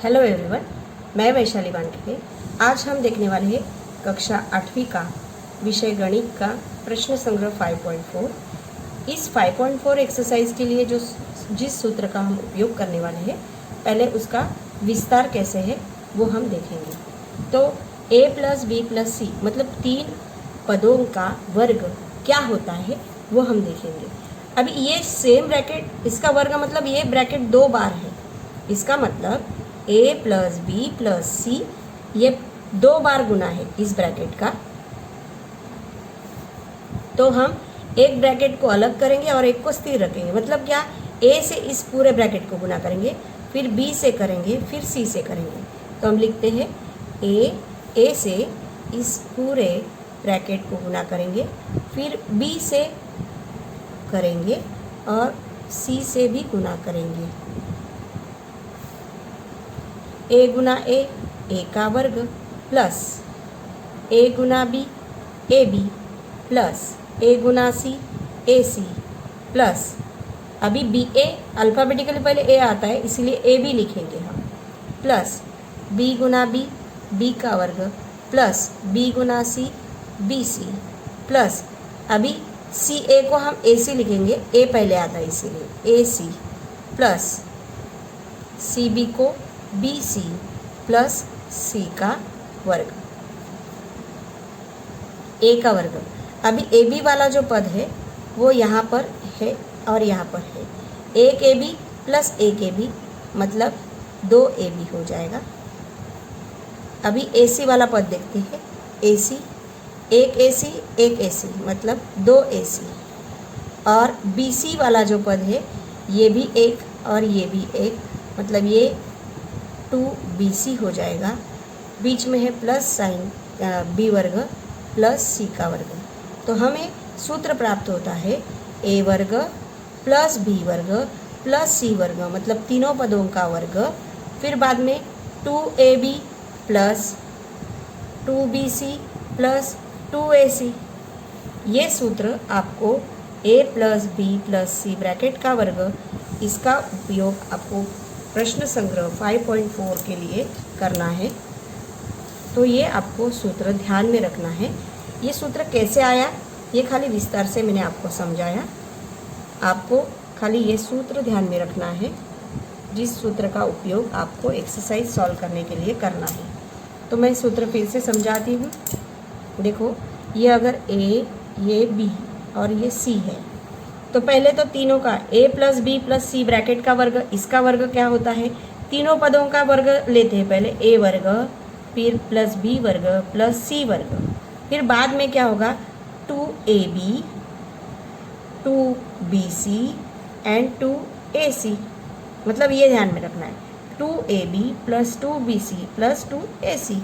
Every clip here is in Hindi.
हेलो एवरीवन, मैं वैशाली वानखेड़े। आज हम देखने वाले हैं कक्षा 8वीं का विषय गणित का प्रश्न संग्रह 5.4। इस 5.4 एक्सरसाइज के लिए जिस सूत्र का हम उपयोग करने वाले हैं, पहले उसका विस्तार कैसे है वो हम देखेंगे। तो a प्लस बी प्लस सी मतलब 3 पदों का वर्ग क्या होता है वो हम देखेंगे। अभी ये सेम ब्रैकेट, इसका वर्ग मतलब ये ब्रैकेट 2 बार है। इसका मतलब a प्लस बी प्लस सी ये 2 बार गुना है इस ब्रैकेट का। तो हम एक ब्रैकेट को अलग करेंगे और एक को स्थिर रखेंगे। मतलब क्या, a से इस पूरे ब्रैकेट को गुना करेंगे, फिर b से करेंगे, फिर c से करेंगे। तो हम लिखते हैं a से इस पूरे ब्रैकेट को गुना करेंगे, फिर b से करेंगे और c से भी गुना करेंगे। a गुना a का वर्ग plus a Guna b ab plus a Guna c ac plus अभी बी ए अल्फ़ाबेटिकली पहले a आता है इसलिए a b लिखेंगे हम, प्लस b गुना b का वर्ग प्लस b गुना c bc प्लस अभी सी ए को हम ac लिखेंगे, a पहले आता है इसीलिए ac प्लस सी बी को बी सी प्लस सी का वर्ग, ए का वर्ग। अभी ए बी वाला जो पद है वो यहाँ पर है और यहाँ पर है। एक ए बी प्लस एक ए बी मतलब 2 ए बी हो जाएगा। अभी ए सी वाला पद देखते हैं, ए सी एक ए सी मतलब 2 ए सी। और बी सी वाला जो पद है ये भी एक और ये भी एक मतलब ये 2bc हो जाएगा। बीच में है प्लस साइन b वर्ग प्लस c का वर्ग। तो हमें सूत्र प्राप्त होता है a वर्ग प्लस b वर्ग प्लस c वर्ग मतलब तीनों पदों का वर्ग, फिर बाद में 2ab plus 2bc plus 2ac। ये सूत्र आपको a plus b plus c bracket का वर्ग, इसका उपयोग आपको प्रश्न संग्रह 5.4 के लिए करना है। तो ये आपको सूत्र ध्यान में रखना है। ये सूत्र कैसे आया ये खाली विस्तार से मैंने आपको समझाया, आपको खाली ये सूत्र ध्यान में रखना है जिस सूत्र का उपयोग आपको एक्सरसाइज सॉल्व करने के लिए करना है। तो मैं सूत्र फिर से समझाती हूँ। देखो, ये अगर a, ये b और ये c है तो पहले तो तीनों का a plus B plus C bracket का वर्ग, इसका वर्ग क्या होता है, तीनों पदों का वर्ग लेते हैं। पहले a वर्ग फिर प्लस b वर्ग प्लस c वर्ग, फिर बाद में क्या होगा 2ab 2bc एंड 2ac। मतलब ये ध्यान में रखना है 2ab plus 2bc plus 2ac,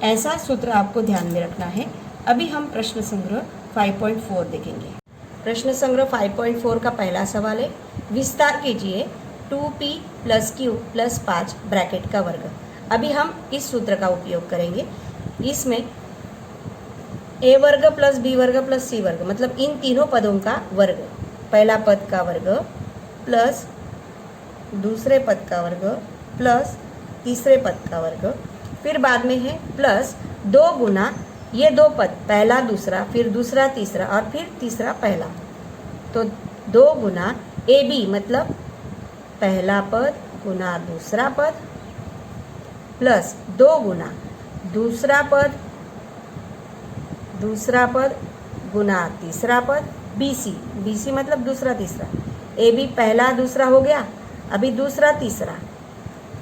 ऐसा सूत्र आपको ध्यान में रखना है। अभी हम प्रश्न संग्रह 5.4 देखेंगे। प्रश्न संग्रह 5.4 का पहला सवाल है, विस्तार कीजिए 2p plus q plus 5 bracket का वर्ग। अभी हम इस सूत्र का उपयोग करेंगे। इसमें a वर्ग प्लस b वर्ग प्लस c वर्ग मतलब इन तीनों पदों का वर्ग, पहला पद का वर्ग प्लस दूसरे पद का वर्ग प्लस तीसरे पद का वर्ग, फिर बाद में है प्लस 2 गुना ये 2 पद, पहला दूसरा फिर दूसरा तीसरा और फिर तीसरा पहला। तो 2 गुना ए बी मतलब पहला पद गुना दूसरा पद प्लस 2 गुना दूसरा पद गुना तीसरा पद बी सी मतलब दूसरा तीसरा। ए बी पहला दूसरा हो गया, अभी दूसरा तीसरा,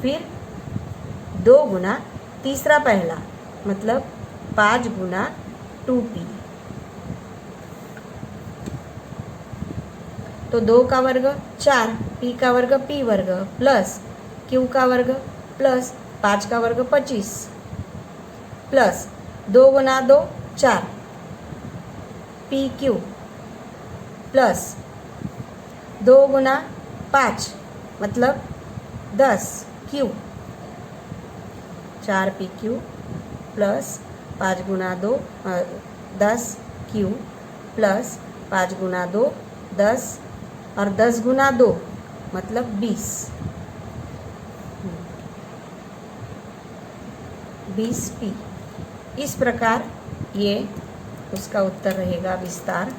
फिर 2 गुना तीसरा पहला मतलब 5 गुना 2p। तो 2 का वर्ग 4, p का वर्ग p वर्ग प्लस q का वर्ग प्लस 5 का वर्ग 25 प्लस 2 गुना 2 4 pq प्लस 2 गुना 5 मतलब 10q 4pq प्लस 5 गुना 2 10q प्लस 5 गुना 2 10 और 10 गुना 2 मतलब 20। 20p। इस प्रकार ये उसका उत्तर रहेगा विस्तार।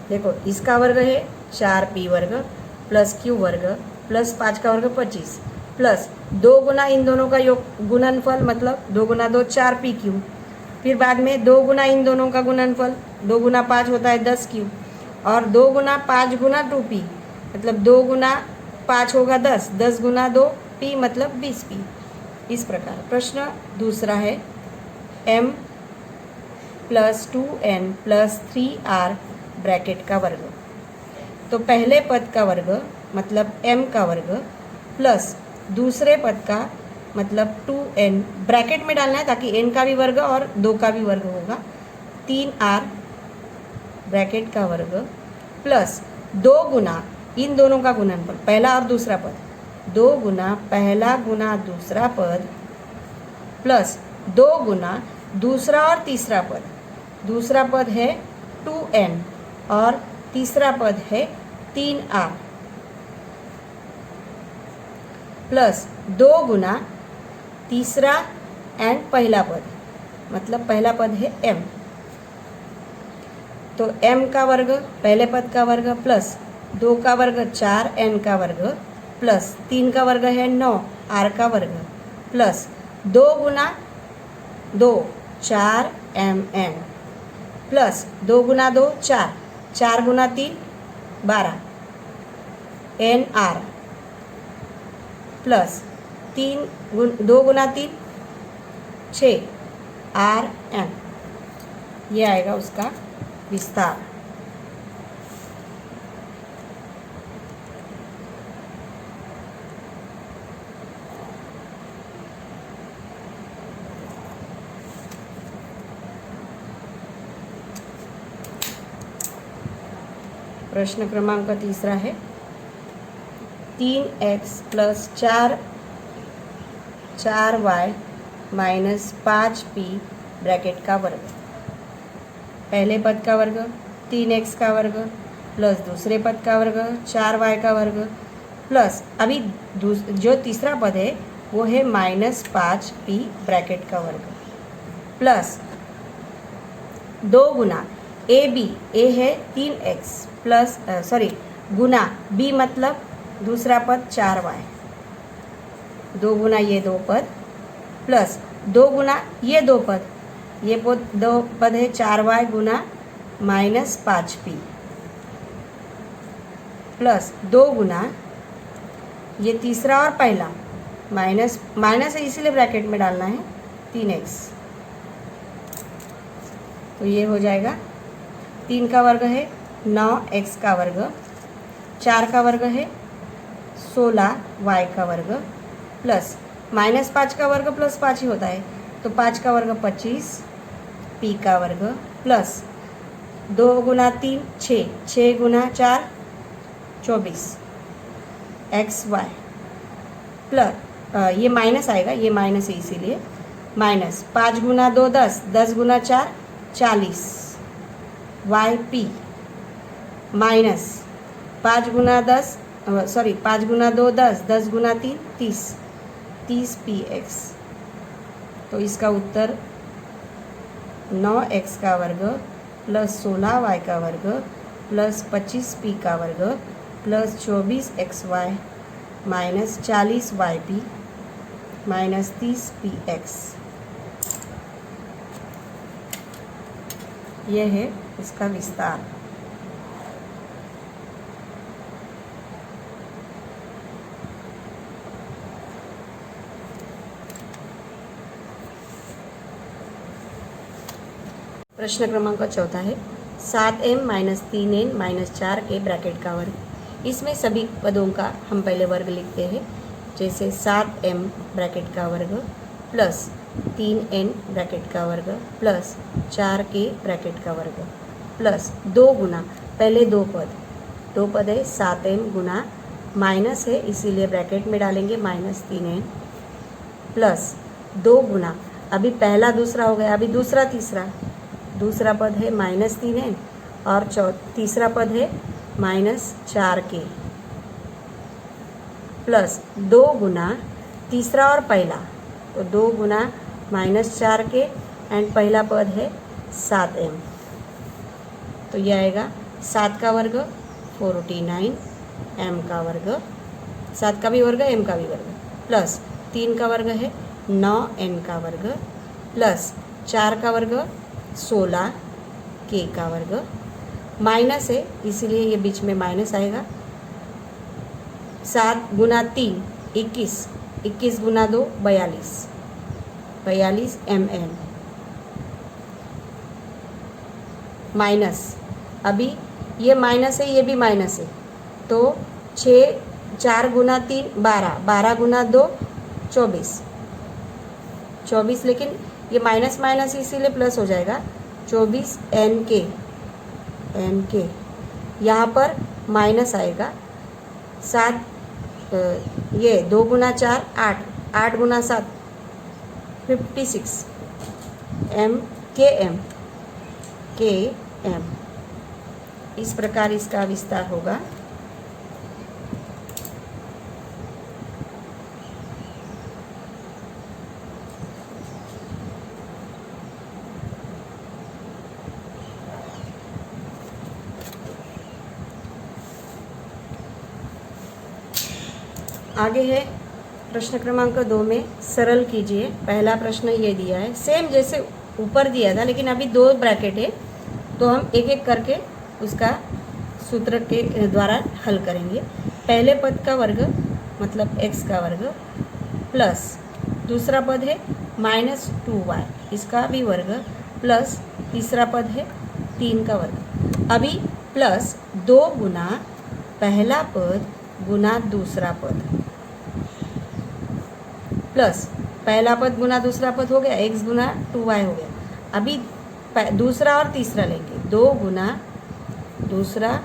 देखो इसका वर्ग है 4p वर्ग प्लस q वर्ग प्लस 5 का वर्ग 25 प्लस 2 गुना इन दोनों का योग गुणनफल, मतलब 2 गुना 2 4pq। फिर बाद में 2 गुना इन दोनों का गुणनफल, 2 गुना 5 होता है 10q, और 2 गुना 5 गुना 2p, मतलब 2 गुना 5 होगा 10, 10 गुना 2p मतलब 20p। इस प्रकार प्रश्न दूसरा है m plus 2n plus 3r bracket का वर्ग। तो पहले पद का वर्ग मतलब m का वर्ग प्लस दूसरे पद का मतलब 2n ब्रैकेट में डालना है ताकि n का भी वर्ग और 2 का भी वर्ग होगा, 3r ब्रैकेट का वर्ग प्लस 2 गुना इन दोनों का गुणनफल, पहला और दूसरा पद, 2 गुना पहला गुना दूसरा पद प्लस 2 गुना दूसरा और तीसरा पद। दूसरा पद है 2n और तीसरा पद है 3r प्लस 2 गुना तीसरा एंड पहला पद, मतलब पहला पद है m। तो m का वर्ग पहले पद का वर्ग प्लस 2 का वर्ग 4n का वर्ग प्लस 3 का वर्ग है 9 r का वर्ग प्लस 2 गुना 2 4mn प्लस 2 गुना 2 4, 4 गुना 3 12 nr प्लस 2 गुना 3 6 rn। ये आएगा उसका विस्तार। प्रश्न क्रमांक तीसरा है 3x plus 4y minus 5p bracket का वर्ग। पहले पद का वर्ग 3x का वर्ग प्लस दूसरे पद का वर्ग 4y का वर्ग प्लस अभी जो तीसरा पद है वो है माइनस 5p ब्रैकेट का वर्ग प्लस 2 गुना a है 3x प्लस गुना b मतलब दूसरा पद 4y, 2 गुना ये 2 पद प्लस 2 गुना ये 2 पद, ये 2 पद है 4y गुना माइनस 5p प्लस 2 गुना ये तीसरा और पहला माइनस है इसीलिए ब्रैकेट में डालना है 3x। तो ये हो जाएगा 3 का वर्ग है 9x का वर्ग, 4 का वर्ग है 16y का वर्ग प्लस माइनस 5 का वर्ग प्लस 5 ही होता है, तो 5 का वर्ग 25p का वर्ग प्लस 2 गुना 3 6, 6 गुना 4 24 xy प्लस ये माइनस आएगा, ये माइनस है इसीलिए माइनस 5 गुना 2 10, 10 गुना 4 40 yp माइनस 5 गुना 2 10, 10 गुना 3 30px। तो इसका उत्तर 9x का वर्ग प्लस 16y का वर्ग प्लस 25p का वर्ग plus 24xy minus 40yp minus 30px। यह है इसका विस्तार। प्रश्न क्रमांक चौथा है 7m माइनस 3n माइनस 4 के ब्रैकेट का वर्ग। इसमें सभी पदों का हम पहले वर्ग लिखते हैं, जैसे 7m ब्रैकेट का वर्ग प्लस 3n ब्रैकेट का वर्ग प्लस 4k ब्रैकेट का वर्ग प्लस 2 गुना पहले 2 पद है 7m गुना माइनस है इसीलिए ब्रैकेट में डालेंगे माइनस 3n प्लस 2 गुना, अभी पहला दूसरा हो गया, अभी दूसरा तीसरा, दूसरा पद है -3n और तीसरा पद है -4k प्लस 2 गुना तीसरा और पहला, तो 2 गुना -4k एंड पहला पद है 7m, तो यह आएगा 7 का वर्ग 49, m का वर्ग, 7 का भी वर्ग m का भी वर्ग, प्लस 3 का वर्ग है 9n का वर्ग, प्लस 4 का वर्ग 16 k का वर्ग, माइनस है इसीलिए ये बीच में माइनस आएगा। 7 गुना 3 21, 21 गुना 2 42, 42 mn माइनस, अभी ये माइनस है ये भी माइनस है, तो 4 गुना 3 12, 12 गुना 2 24, 24, लेकिन ये माइनस माइनस इसीलिए प्लस हो जाएगा 24 nk, यहाँ पर माइनस आएगा 7, ये 2 गुना 4 8, 8 गुना 7 56 km, इस प्रकार इसका विस्तार होगा। आगे है प्रश्न क्रमांक 2 में, सरल कीजिए। पहला प्रश्न ये दिया है, सेम जैसे ऊपर दिया था, लेकिन अभी 2 ब्रैकेट है, तो हम एक एक करके उसका सूत्र के द्वारा हल करेंगे। पहले पद का वर्ग मतलब x का वर्ग, प्लस दूसरा पद है -2y, इसका भी वर्ग, प्लस तीसरा पद है 3 का वर्ग। अभी प्लस 2 गुना पहला पद गुना दूसरा पद, प्लस पहला पद गुना दूसरा पद हो गया, x गुना 2y हो गया। अभी दूसरा और तीसरा लेंगे, 2 गुना दूसरा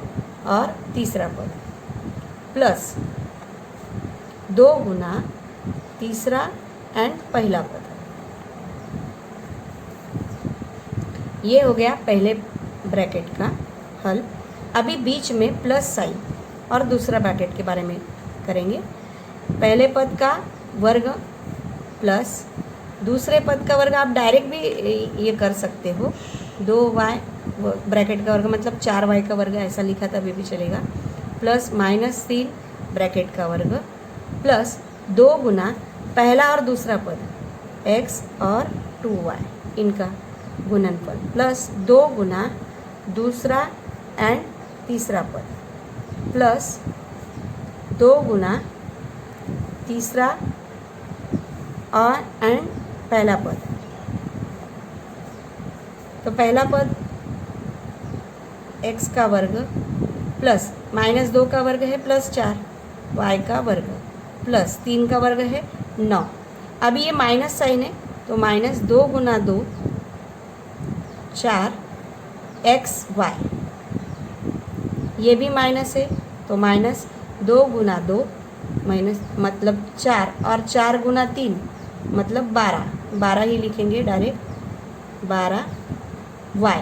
और तीसरा पद, प्लस 2 गुना तीसरा एंड पहला पद। ये हो गया पहले ब्रैकेट का हल। अभी बीच में प्लस साइन और दूसरा ब्रैकेट के बारे में करेंगे। पहले पद का वर्ग प्लस दूसरे पद का वर्ग, आप डायरेक्ट भी ये कर सकते हो, 2y ब्रैकेट का वर्ग मतलब 4y का वर्ग, ऐसा लिखा था अभी भी चलेगा, प्लस -3 ब्रैकेट का वर्ग, प्लस 2 गुना पहला और दूसरा पद x और 2y, इनका गुणनफल, प्लस 2 गुना दूसरा एंड तीसरा पद, प्लस 2 गुना तीसरा और एंड पहला पद। तो पहला पद x का वर्ग प्लस -2 का वर्ग है प्लस 4 y का वर्ग, प्लस 3 का वर्ग है 9। अभी ये माइनस साइन है, तो -2 गुना 2 4 xy, ये भी माइनस है, तो -2 गुना 2 माइनस मतलब 4 और 4 गुना 3 मतलब 12, 12 ही लिखेंगे डायरेक्ट, 12 y,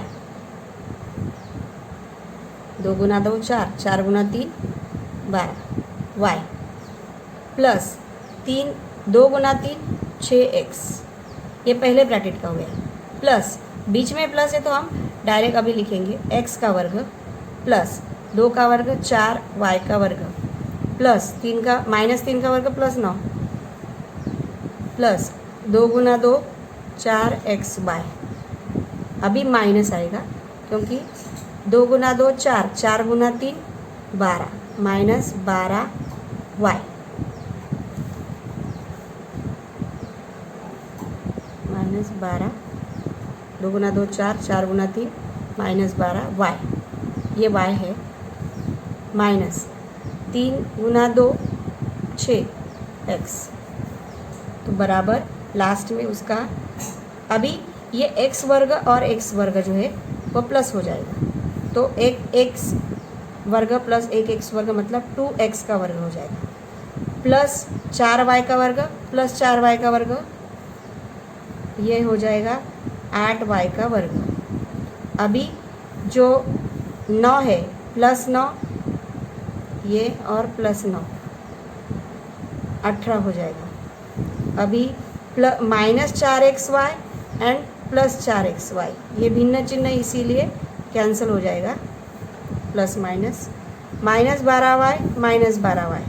2 गुना 2 4, 4 गुना 3 12 y, प्लस 2 गुना 3 6x, ये पहले ब्रैकेट का हो गया, प्लस बीच में प्लस है तो हम डायरेक्ट अभी लिखेंगे x का वर्ग, प्लस 2 का वर्ग 4 y का वर्ग, प्लस -3 का वर्ग प्लस 9, प्लस 2 गुना 2 4 xy। अभी माइनस आएगा क्योंकि 2 गुना 2 4, 4 गुना 3 12, -12 y, -12, 2 गुना 2 4, 4 गुना 3 -12 y, ये y है, माइनस 3 गुना 2 6x, तो बराबर लास्ट में उसका, अभी ये x वर्ग और x वर्ग जो है वो प्लस हो जाएगा, तो एक x वर्ग प्लस एक x वर्ग मतलब 2x का वर्ग हो जाएगा, प्लस 4y का वर्ग प्लस 4y का वर्ग ये हो जाएगा 8y का वर्ग। अभी जो 9 है प्लस 9 ये और प्लस 9 18 हो जाएगा। अभी -4xy एंड +4xy, ये भिन्न चिन्ह इसीलिए कैंसिल हो जाएगा, प्लस माइनस -12y -12y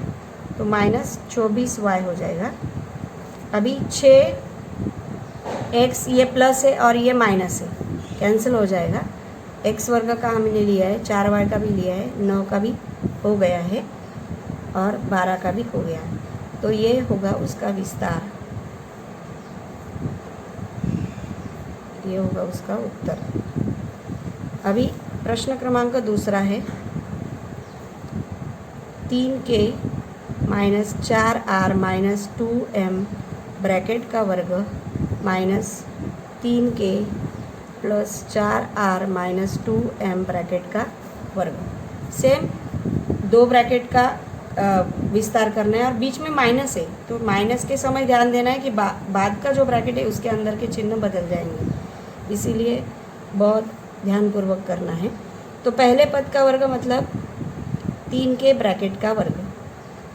तो -24y हो जाएगा। अभी 6x ये प्लस है और ये माइनस है, कैंसिल हो जाएगा। x वर्ग का हमने लिया है, 4y का भी लिया है, 9 का भी हो गया है और 12 का भी हो गया है, तो ये होगा उसका विस्तार, ये होगा उसका उत्तर। अभी प्रश्न क्रमांक दूसरा है 3k - 4r - 2m ब्रैकेट का वर्ग minus 3k + 4r - 2m bracket का वर्ग। सेम दो ब्रैकेट का विस्तार करना है और बीच में माइनस है, तो माइनस के समय ध्यान देना है कि बाद का जो ब्रैकेट है उसके अंदर के चिन्ह बदल जाएंगे, इसीलिए बहुत ध्यानपूर्वक करना है। तो पहले पद का वर्ग मतलब 3k ब्रैकेट का वर्ग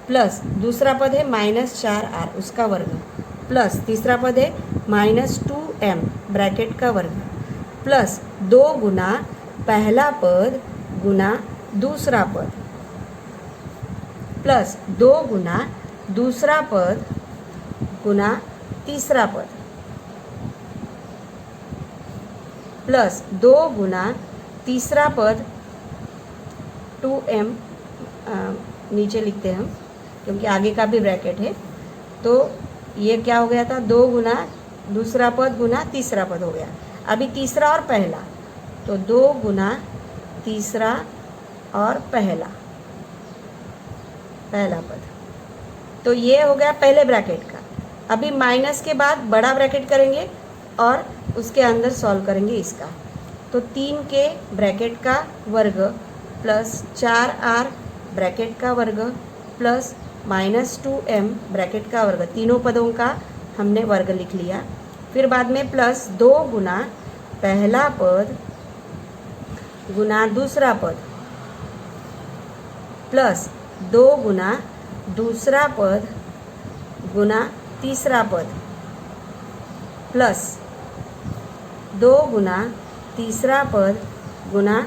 प्लस दूसरा पद है -4r उसका वर्ग प्लस तीसरा पद है -2m ब्रैकेट का वर्ग प्लस 2 गुना पहला पद गुना दूसरा पद प्लस 2 गुना दूसरा पद गुना तीसरा पद प्लस 2 गुना तीसरा पद 2m नीचे लिखते हैं हम क्योंकि आगे का भी ब्रैकेट है, तो ये क्या हो गया था, 2 गुना दूसरा पद गुना तीसरा पद हो गया। अभी तीसरा और पहला, तो 2 गुना तीसरा और पहला पद, तो ये हो गया पहले ब्रैकेट का। अभी माइनस के बाद बड़ा ब्रैकेट करेंगे और उसके अंदर सॉल्व करेंगे इसका, तो 3k ब्रैकेट का वर्ग प्लस 4r ब्रैकेट का वर्ग प्लस -2m ब्रैकेट का वर्ग, तीनों पदों का हमने वर्ग लिख लिया। फिर बाद में प्लस 2 गुना पहला पद गुना दूसरा पद प्लस 2 गुना दूसरा पद गुना तीसरा पद प्लस 2 गुना तीसरा पद गुना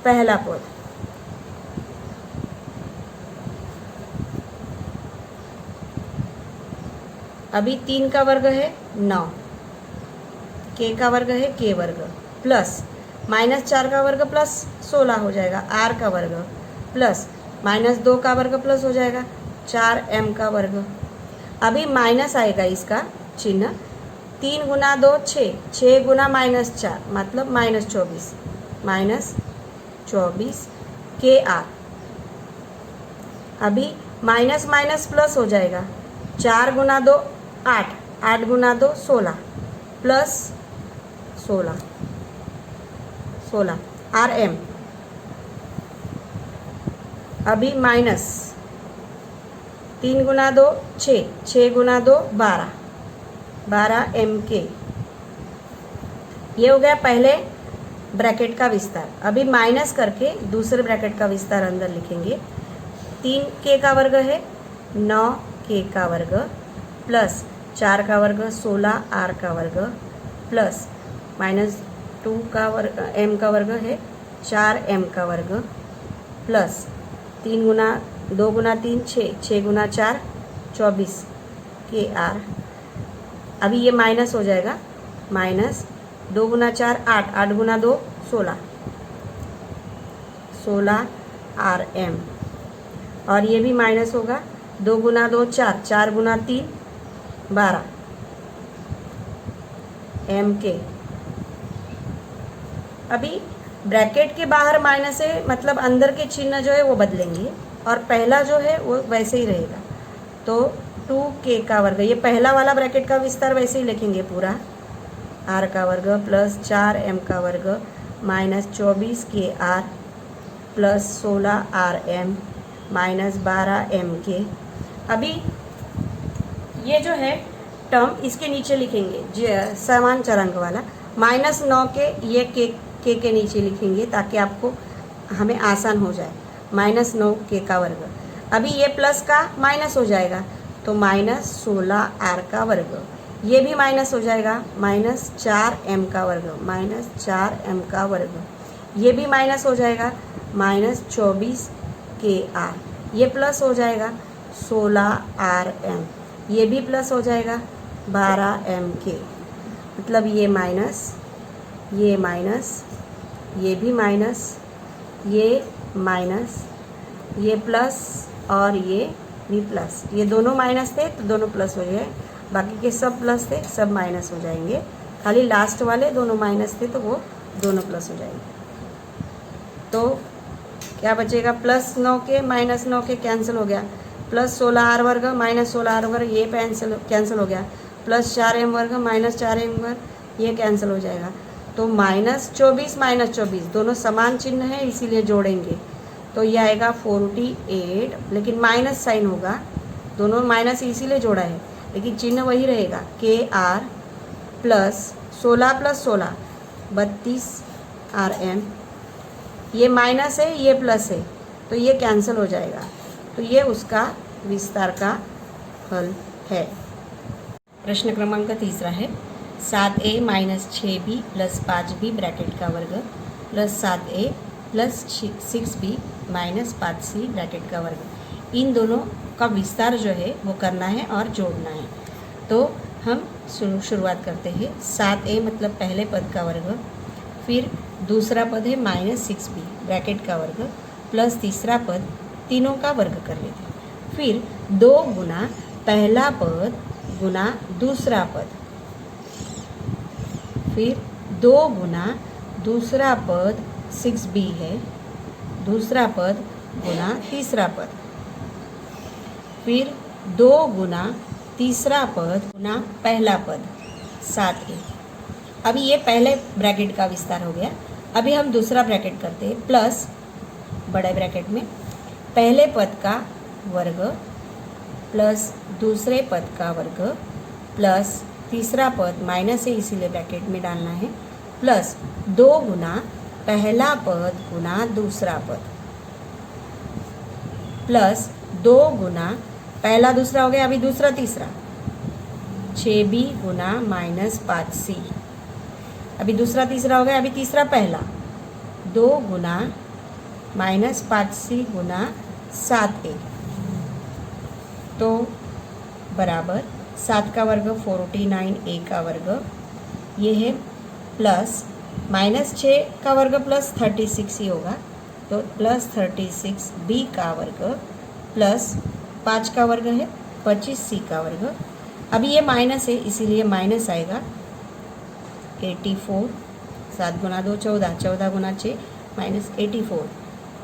पहला पद। अभी 3 का वर्ग है 9, k का वर्ग है k वर्ग प्लस -4 का वर्ग प्लस 16 हो जाएगा r का वर्ग प्लस -2 का वर्ग प्लस हो जाएगा 4m का वर्ग। अभी माइनस आएगा इसका चिन्ह, 3 गुना 2 6, 6 गुना -4 मतलब -24 kr। अभी माइनस माइनस प्लस हो जाएगा, 4 गुना 2 8, 8 गुना 2 16 प्लस 16 rm। अभी माइनस 3 गुना 2 6, 6 गुना 2 12 mk। ये हो गया पहले ब्रैकेट का विस्तार। अभी माइनस करके दूसरे ब्रैकेट का विस्तार अंदर लिखेंगे। 3k का वर्ग है 9k का वर्ग प्लस 4 का वर्ग 16r का वर्ग प्लस -2 का वर्ग m का वर्ग है 4m का वर्ग प्लस 2 गुना 3 6, 6 गुना 4 24 kr। अभी ये माइनस हो जाएगा, -2 गुना 4 8, 8 गुना 2 16 rm और ये भी माइनस होगा, 2 गुना 2 4, 4 गुना 3 12 mk। अभी ब्रैकेट के बाहर माइनस है मतलब अंदर के चिन्ह जो है वो बदलेंगे और पहला जो है वो वैसे ही रहेगा, तो 2k का वर्ग, ये पहला वाला ब्रैकेट का विस्तार वैसे ही लिखेंगे पूरा, r का वर्ग प्लस 4m का वर्ग -24 kr प्लस 16 rm -12 mk। अभी ये जो है टर्म इसके नीचे लिखेंगे समान चरांक वाला, -9 के ये के नीचे लिखेंगे ताकि आपको हमें आसान हो जाए। -9 के का वर्ग। अभी ये प्लस का माइनस हो जाएगा तो -16r का वर्ग। ये भी माइनस हो जाएगा, -4m का वर्ग, -4m का वर्ग। ये भी माइनस हो जाएगा, -24kr। ये प्लस हो जाएगा 16rm। ये भी प्लस हो जाएगा 12mk। मतलब ये माइनस, ये माइनस, ये भी माइनस, ये माइनस, ये प्लस और ये भी प्लस। ये दोनों माइनस थे तो दोनों प्लस हो गए, बाकी के सब प्लस थे सब माइनस हो जाएंगे। खाली लास्ट वाले दोनों माइनस थे तो वो दोनों प्लस हो जाएंगे। तो क्या बचेगा, +9 के -9 के कैंसिल हो गया, +16r वर्ग -16r वर्ग ये कैंसिल हो गया, +4m वर्ग -4m वर्ग ये कैंसिल हो जाएगा। तो -24 -24 दोनों समान चिन्ह है इसीलिए जोड़ेंगे तो ये आएगा 48, लेकिन माइनस साइन होगा, दोनों माइनस इसीलिए जोड़ा है लेकिन चिन्ह वही रहेगा, KR +16 + 16 32rm। ये माइनस है ये प्लस है तो ये कैंसिल हो जाएगा। तो ये उसका विस्तार का हल है। प्रश्न क्रमांक 3 है 7a - 6b + 5b ब्रैकेट का वर्ग + 7a + 6b - 5c ब्रैकेट का वर्ग। इन दोनों का विस्तार जो है वो करना है और जोड़ना है। तो हम शुरुआत करते हैं। 7a मतलब पहले पद का वर्ग, फिर दूसरा पद है -6b ब्रैकेट का वर्ग प्लस तीसरा पद, तीनों का वर्ग कर लेते हैं। फिर 2 गुना पहला पद गुना दूसरा पद, फिर 2 गुना दूसरा पद 6b है, दूसरा पद गुना तीसरा पद, फिर 2 गुना तीसरा पद गुना पहला पद 7a। अभी ये पहले ब्रैकेट का विस्तार हो गया। अभी हम दूसरा ब्रैकेट करते हैं, प्लस बड़े ब्रैकेट में पहले पद का वर्ग प्लस दूसरे पद का वर्ग प्लस तीसरा पद माइनस है इसीलिए ब्रैकेट में डालना है, प्लस 2 गुना पहला पद गुना दूसरा पद प्लस 2 गुना पहला दूसरा हो गया, अभी दूसरा तीसरा 6b गुना -5c। अभी दूसरा तीसरा हो गया, अभी तीसरा पहला 2 गुना -5c गुना 7a। तो बराबर 7 का वर्ग 49a का वर्ग, ये है प्लस -6 का वर्ग प्लस 36 ही होगा तो प्लस 36b का वर्ग प्लस 5 का वर्ग है 25c का वर्ग। अभी ये माइनस है इसीलिए माइनस आएगा 84, 7 गुना 2 14, 14 गुना 6 -84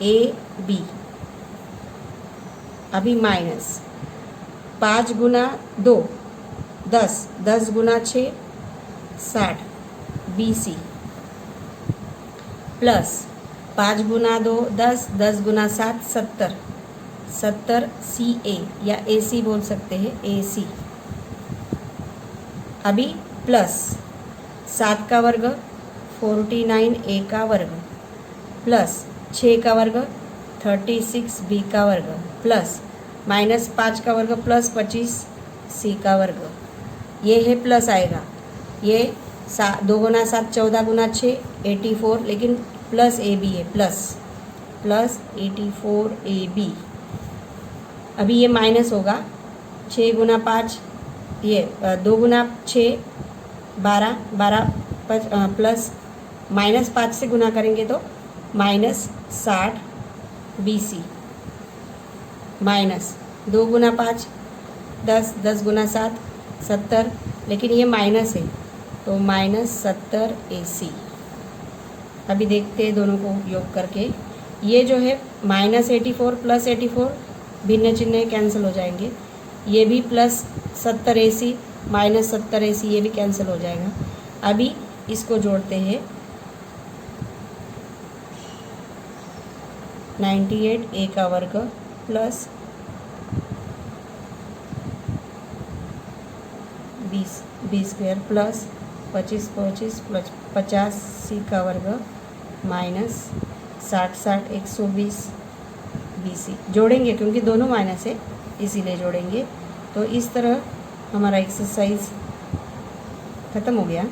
ab। अभी माइनस 5 गुना 2 10, 10 गुना 6 60 bc प्लस 5 गुना 2 10, 10 गुना 7 70, 70 ca या ac बोल सकते हैं ac। अभी प्लस 7 का वर्ग 49a का वर्ग प्लस 6 का वर्ग 36b का वर्ग प्लस -5 का वर्ग प्लस 25c का वर्ग। ये है प्लस आएगा, ये 2 गुना 7 14 गुना 6 84, लेकिन प्लस ए बी है प्लस 84ab। अभी ये माइनस होगा 6 गुना 5, ये 2 गुना 6 12, 12 प्लस -5 से गुना करेंगे तो -60 bc माइनस 2 गुना 5 10, 10 गुना 7 70, लेकिन ये माइनस है तो -70 ac। अभी देखते हैं दोनों को योग करके, ये जो है -84 प्लस 84 भिन्न चिन्ह कैंसिल हो जाएंगे, ये भी प्लस 70 ac -70 ac ये भी कैंसिल हो जाएगा। अभी इसको जोड़ते हैं 98a का वर्ग plus B square plus 25 plus 50 C का वर्ग माइनस 60 120 बी सी जोड़ेंगे क्योंकि दोनों माइनस है इसीलिए जोड़ेंगे। तो इस तरह हमारा एक्सरसाइज ख़त्म हो गया।